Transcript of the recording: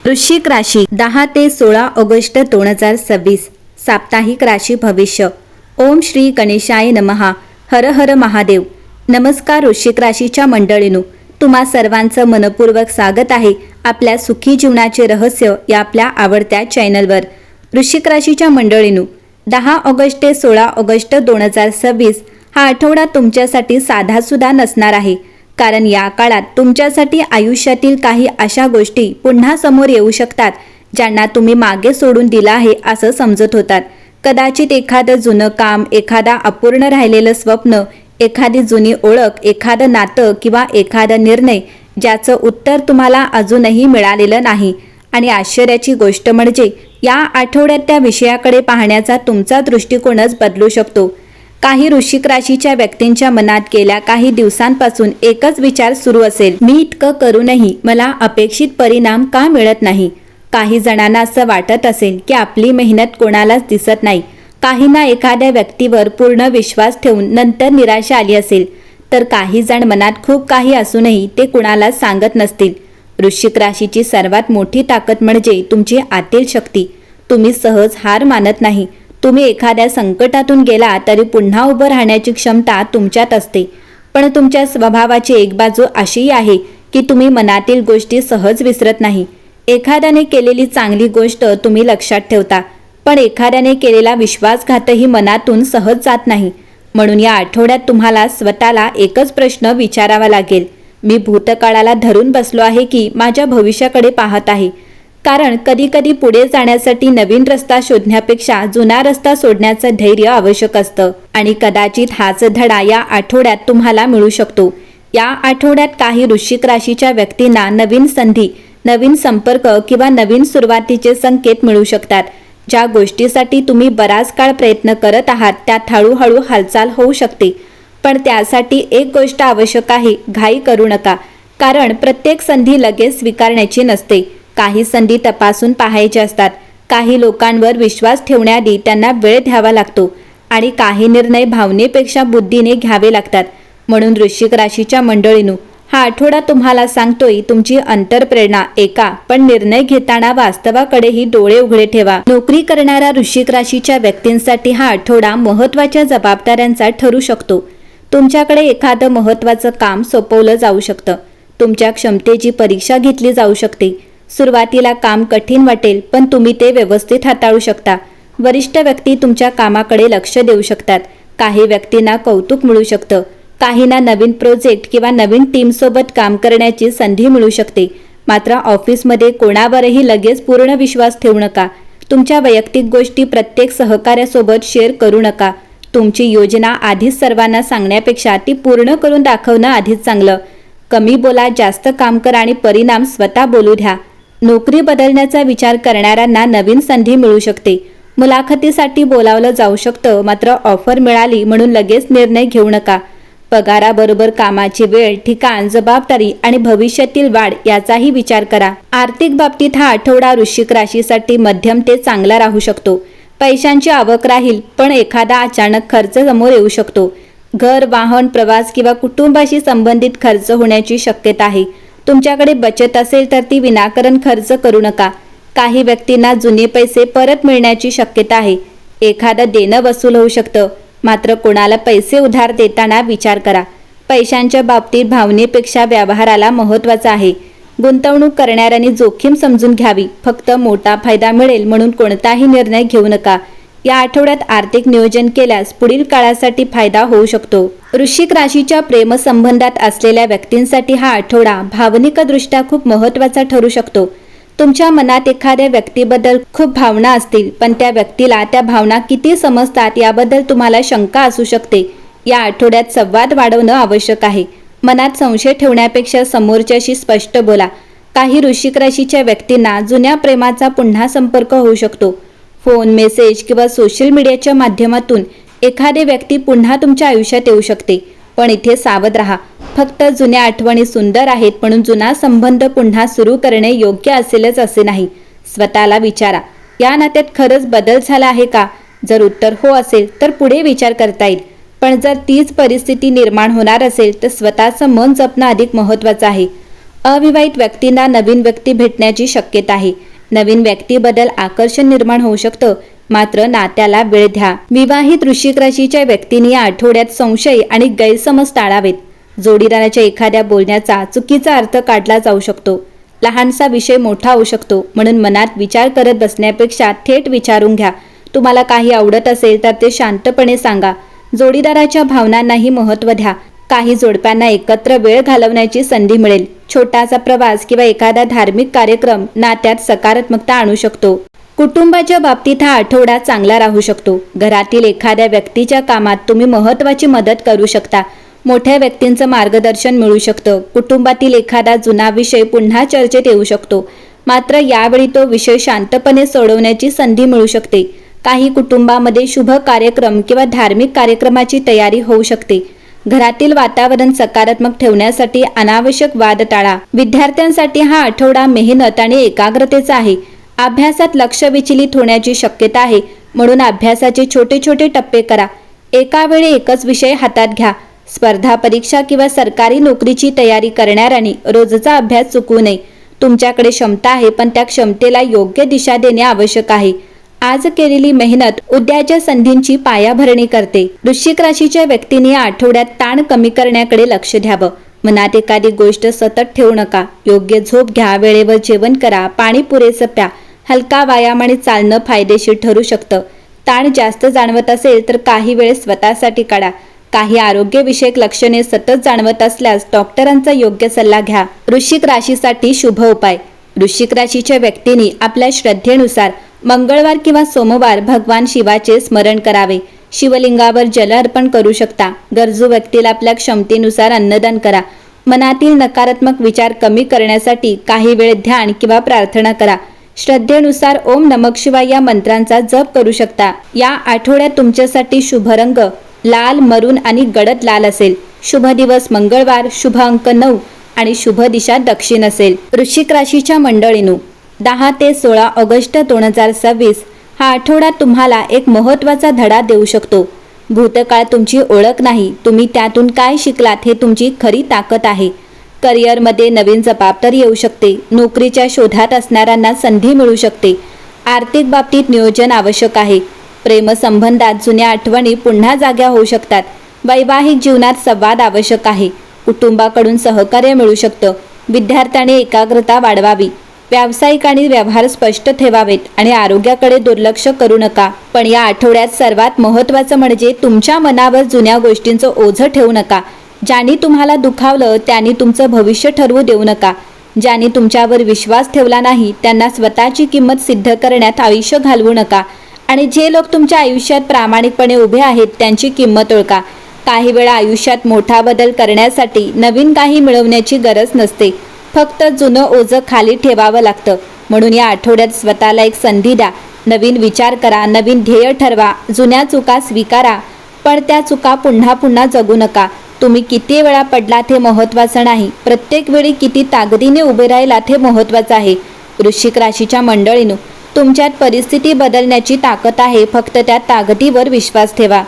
वृश्चिक राशी 10 ते 16 ऑगस्ट 2026 साप्ताहिक राशी भविष्य। ओम श्री गणेशाय नमः। हर हर महादेव। नमस्कार वृश्चिक राशीच्या मंडळींनो, तुम्हा सर्वांचं मनपूर्वक स्वागत आहे आपल्या सुखी जीवनाचे रहस्य या आपल्या आवडत्या चॅनलवर। वृश्चिक राशीच्या मंडळींनो, 10 ऑगस्ट ते 16 ऑगस्ट 2026 हा आठवडा तुमच्यासाठी साधासुद्धा नसणार आहे, कारण या काळात तुमच्यासाठी आयुष्यातील काही अशा गोष्टी पुन्हा समोर येऊ शकतात ज्यांना तुम्ही मागे सोडून दिला आहे असं समजत होतात। कदाचित एखादं जुनं काम, एखादा अपूर्ण राहिलेलं स्वप्न, एखादी जुनी ओळख, एखादं नातं किंवा एखादा निर्णय ज्याचं उत्तर तुम्हाला अजूनही मिळालेलं नाही। आणि आश्चर्याची गोष्ट म्हणजे या आठवड्यात त्या विषयाकडे पाहण्याचा तुमचा दृष्टिकोनच बदलू शकतो। काही वृश्चिक राशीच्या व्यक्तींच्या मनात गेल्या काही दिवसांपासून एकच विचार सुरू असेल, मी इतकं करूनही मला अपेक्षित परिणाम का मिळत नाही। काही जणांना असं वाटत असेल की आपली मेहनत कोणालाच दिसत नाही। काहींना एखाद्या व्यक्तीवर पूर्ण विश्वास ठेवून नंतर निराशा आली असेल, तर काही जण मनात खूप काही असूनही ते कुणालाच सांगत नसतील। वृश्चिक राशीची सर्वात मोठी ताकद म्हणजे तुमची आतील शक्ती। तुम्ही सहज हार मानत नाही। तुम्ही एखाद्या संकटातून गेला तरी पुन्हा उभं राहण्याची क्षमता तुमच्यात असते। पण तुमच्या स्वभावाची एक बाजू अशी आहे की तुम्ही मनातील गोष्टी सहज विसरत नाही। एखाद्याने केलेली चांगली गोष्ट तुम्ही लक्षात ठेवता, पण एखाद्याने केलेला विश्वासघातही मनातून सहज जात नाही। म्हणून या आठवड्यात तुम्हाला स्वतःला एकच प्रश्न विचारावा लागेल, मी भूतकाळाला धरून बसलो आहे की माझ्या भविष्याकडे पाहत आहे। कारण कधी कधी पुढे जाण्यासाठी नवीन रस्ता शोधण्यापेक्षा जुना रस्ता सोडण्याचं धैर्य आवश्यक असतं। आणि कदाचित हाच धडा या आठवड्यात तुम्हाला मिळू शकतो। या आठवड्यात काही वृश्चिक राशीच्या व्यक्तींना नवीन संधी, नवीन संपर्क किंवा नवीन सुरुवातीचे संकेत मिळू शकतात। ज्या गोष्टीसाठी तुम्ही बराच काळ प्रयत्न करत आहात त्यात हळूहळू हालचाल होऊ शकते। पण त्यासाठी एक गोष्ट आवश्यक आहे, घाई करू नका, कारण प्रत्येक संधी लगेच स्वीकारण्याची नसते। काही संधी तपासून पाहायच्या असतात। काही लोकांवर विश्वास ठेवण्याआधी त्यांना वेळ द्यावा लागतो आणि काही निर्णय भावनेपेक्षा बुद्धीने घ्यावे लागतात। म्हणून वृश्चिक राशीच्या मंडळींनो, हा आठवडा तुम्हाला सांगतोय, तुमची अंतरप्रेरणा ऐका, पण निर्णय घेताना वास्तवाकडेही डोळे उघडे ठेवा। नोकरी करणाऱ्या वृश्चिक राशीच्या व्यक्तींसाठी हा आठवडा महत्त्वाच्या जबाबदाऱ्यांचा ठरू शकतो। तुमच्याकडे एखादं महत्त्वाचं काम सोपवलं जाऊ शकतं। तुमच्या क्षमतेची परीक्षा घेतली जाऊ शकते। सुरुवातीला काम कठीण वाटेल, पण तुम्ही ते व्यवस्थित हाताळू शकता। वरिष्ठ व्यक्ती तुमच्या कामाकडे लक्ष देऊ शकतात। काही व्यक्तींना कौतुक मिळू शकतं। काहींना नवीन प्रोजेक्ट किंवा नवीन टीमसोबत काम करण्याची संधी मिळू शकते। मात्र ऑफिसमध्ये कोणावरही लगेच पूर्ण विश्वास ठेवू नका। तुमच्या वैयक्तिक गोष्टी प्रत्येक सहकार्यासोबत शेअर करू नका। तुमची योजना आधीच सर्वांना सांगण्यापेक्षा ती पूर्ण करून दाखवणं आधीच चांगलं। कमी बोला, जास्त काम करा आणि परिणाम स्वतः बोलू द्या। नोकरी बदलण्याचा विचार करणाऱ्यांना नवीन संधी मिळू शकते। मुलाखतीसाठी बोलावलं जाऊ शकतं, मात्र ऑफर मिळाली म्हणून लगेच निर्णय घेऊ नका। पगाराबरोबर कामाची वेळ, ठिकाण, जबाबदारी आणि भविष्यातील वाढ याचाही विचार करा। आर्थिक बाबतीत हा आठवडा वृश्चिक राशीसाठी मध्यम ते चांगला राहू शकतो। पैशांची आवक राहील, पण एखादा अचानक खर्च समोर येऊ शकतो। घर, वाहन, प्रवास किंवा कुटुंबाशी संबंधित खर्च होण्याची शक्यता आहे। तुमच्याकडे बचत असेल तर ती विनाकारण खर्च करू नका। काही व्यक्तींना जुने पैसे परत मिळण्याची शक्यता आहे। एखादं देणं वसूल होऊ शकतं, मात्र कोणाला पैसे उधार देताना विचार करा। पैशांच्या बाबतीत भावनेपेक्षा व्यवहाराला महत्त्वाचं आहे। गुंतवणूक करणाऱ्यांनी जोखीम समजून घ्यावी। फक्त मोठा फायदा मिळेल म्हणून कोणताही निर्णय घेऊ नका। या आठवड्यात आर्थिक नियोजन केल्यास पुढील काळासाठी फायदा होऊ शकतो। वृश्चिक राशीच्या प्रेमसंबंधात असलेल्या व्यक्तींसाठी हा आठवडा भावनिकदृष्ट्या खूप महत्त्वाचा ठरू शकतो। तुमच्या मनात एखाद्या व्यक्तीबद्दल खूप भावना असतील, पण त्या व्यक्तीला त्या भावना किती समजतात याबद्दल तुम्हाला शंका असू शकते। या आठवड्यात संवाद वाढवणं आवश्यक आहे। मनात संशय ठेवण्यापेक्षा समोरच्याशी स्पष्ट बोला। काही वृश्चिक राशीच्या व्यक्तींना जुन्या प्रेमाचा पुन्हा संपर्क होऊ शकतो। फोन, मेसेज किंवा सोशल मीडियाच्या माध्यमातून एखादी व्यक्ती पुन्हा तुमच्या आयुष्यात येऊ शकते। पण इथे सावध राहा, फक्त जुन्या आठवणी सुंदर आहेत म्हणून जुना संबंध पुन्हा सुरू करणे योग्य असेलच असे नाही। स्वतःला विचारा, या नात्यात खरंच बदल झाला आहे का? जर उत्तर हो असेल तर पुढे विचार करता येईल, पण जर तीच परिस्थिती निर्माण होणार असेल तर स्वतःचं मन जपणं अधिक महत्त्वाचं आहे। अविवाहित व्यक्तींना नवीन व्यक्ती भेटण्याची शक्यता आहे. नवीन व्यक्तीबद्दल आकर्षण निर्माण होऊ शकतं, मात्र नात्याला वेळ द्या. विवाहित वृश्चिक राशीच्या व्यक्तींनी या आठवड्यात संशय आणि गैरसमज टाळावेत. जोडीदाराच्या एखाद्या बोलण्याचा चुकीचा अर्थ काढला जाऊ शकतो. लहानसा विषय मोठा होऊ शकतो, म्हणून मनात विचार करत बसण्यापेक्षा थेट विचारून घ्या. तुम्हाला काही आवडत असेल तर ते शांतपणे सांगा. जोडीदाराच्या भावनांनाही महत्त्व द्या. काही जोडप्यांना एकत्र वेळ घालवण्याची संधी मिळेल. छोटासा प्रवास किंवा एखादा धार्मिक कार्यक्रम नात्यात सकारात्मकता आणू शकतो. कुटुंबाच्या बाबतीत हा आठवडा चांगला राहू शकतो. घरातील एखाद्या व्यक्तीच्या कामात तुम्ही महत्त्वाची मदत करू शकता. मोठ्या व्यक्तींचं मार्गदर्शन मिळू शकतं. कुटुंबातील एखादा जुना विषय पुन्हा चर्चेत येऊ शकतो, मात्र यावेळी तो विषय शांतपणे सोडवण्याची संधी मिळू शकते. काही कुटुंबामध्ये शुभ कार्यक्रम किंवा धार्मिक कार्यक्रमाची तयारी होऊ शकते. घरातील वातावरण सकारात्मक ठेवण्यासाठी अनावश्यक वाद टाळा. विद्यार्थ्यांसाठी हा आठवडा मेहनत आणि एकाग्रतेचा आहे. अभ्यासात लक्ष विचलित होण्याची शक्यता आहे, म्हणून अभ्यासाचे छोटे छोटे टप्पे करा. एका वेळी एकच विषय हातात घ्या. स्पर्धा परीक्षा किंवा सरकारी नोकरीची तयारी करणाऱ्यांनी रोजचा अभ्यास चुकवू नये. तुमच्याकडे क्षमता आहे, पण त्या क्षमतेला योग्य दिशा देणे आवश्यक आहे. आज केलेली मेहनत उद्याच्या संधींची पायाभरणी करते. वृश्चिक राशीच्या व्यक्तींनी या आठवड्यात ताण कमी करण्याकडे लक्ष द्यावं. मनात एखादी गोष्ट सतत ठेवू नका. योग्य झोप घ्या, वेळेवर जेवण करा, पाणी पुरेसं प्या. हलका व्यायाम आणि चालणं फायदेशीर ठरू शकतं. ताण जास्त जाणवत असेल तर काही वेळ स्वतःसाठी काढा. काही आरोग्यविषयक लक्षणे सतत जाणवत असल्यास डॉक्टरांचा योग्य सल्ला घ्या. वृश्चिक राशीसाठी शुभ उपाय. वृश्चिक राशीच्या व्यक्तींनी आपल्या श्रद्धेनुसार मंगळवार किंवा सोमवार भगवान शिवाचे स्मरण करावे. शिवलिंगावर जल अर्पण करू शकता. गरजू व्यक्तीला आपल्या क्षमतेनुसार अन्नदान करा. मनातील नकारात्मक विचार कमी करण्यासाठी काही वेळ ध्यान किंवा प्रार्थना करा. श्रद्धेनुसार ओम नमः शिवाय या मंत्रांचा जप करू शकता. या आठवड्यात तुमच्यासाठी शुभ रंग लाल, मरून आणि गडद लाल असेल. शुभ दिवस मंगळवार, शुभ अंक 9 आणि शुभ दिशा दक्षिण असेल. वृश्चिक राशीच्या मंडळींनो, 10 ते 16 ऑगस्ट 2026 हा आठवडा तुम्हाला एक महत्त्वाचा धडा देऊ शकतो. भूतकाळ तुमची ओळख नाही, तुम्ही त्यातून काय शिकलात हे तुमची खरी ताकद आहे. करिअरमध्ये नवीन जबाबदारी येऊ शकते. नोकरीच्या शोधात असणाऱ्यांना संधी मिळू शकते. आर्थिक बाबतीत नियोजन आवश्यक आहे. प्रेमसंबंधात जुन्या आठवणी पुन्हा जाग्या होऊ शकतात. वैवाहिक जीवनात संवाद आवश्यक आहे. कुटुंबाकडून सहकार्य मिळू शकतं. विद्यार्थ्यांनी एकाग्रता वाढवावी. व्यावसायिकांनी व्यवहार स्पष्ट ठेवावेत आणि आरोग्याकडे दुर्लक्ष करू नका. पण या आठवड्यात सर्वात महत्त्वाचं म्हणजे तुमच्या मनावर जुन्या गोष्टींचं ओझं ठेवू नका. ज्यांनी तुम्हाला दुखावलं त्यांनी तुमचं भविष्य ठरवू देऊ नका. ज्यांनी तुमच्यावर विश्वास ठेवला नाही त्यांना स्वतःची किंमत सिद्ध करण्यात आयुष्य घालवू नका. आणि जे लोक तुमच्या आयुष्यात प्रामाणिकपणे उभे आहेत त्यांची किंमत ओळखा. काही वेळा आयुष्यात मोठा बदल करण्यासाठी नवीन काही मिळवण्याची गरज नसते. फक्त जुनं ओझं खाली ठेवावं लागतं. म्हणून या आठवड्यात स्वतःला एक संधी द्या. नवीन विचार करा, नवीन ध्येय ठरवा. जुन्या चुका स्वीकारा, पण त्या चुका पुन्हा पुन्हा जगू नका. तुम्ही किती वेळा पडलात हे महत्त्वाचं नाही, प्रत्येक वेळी किती ताकदीने उभे राहिलात हे महत्त्वाचं आहे. वृश्चिक राशीच्या मंडळींनो, तुमच्यात परिस्थिती बदलण्याची ताकद आहे. फक्त त्या ताकदीवर विश्वास ठेवा.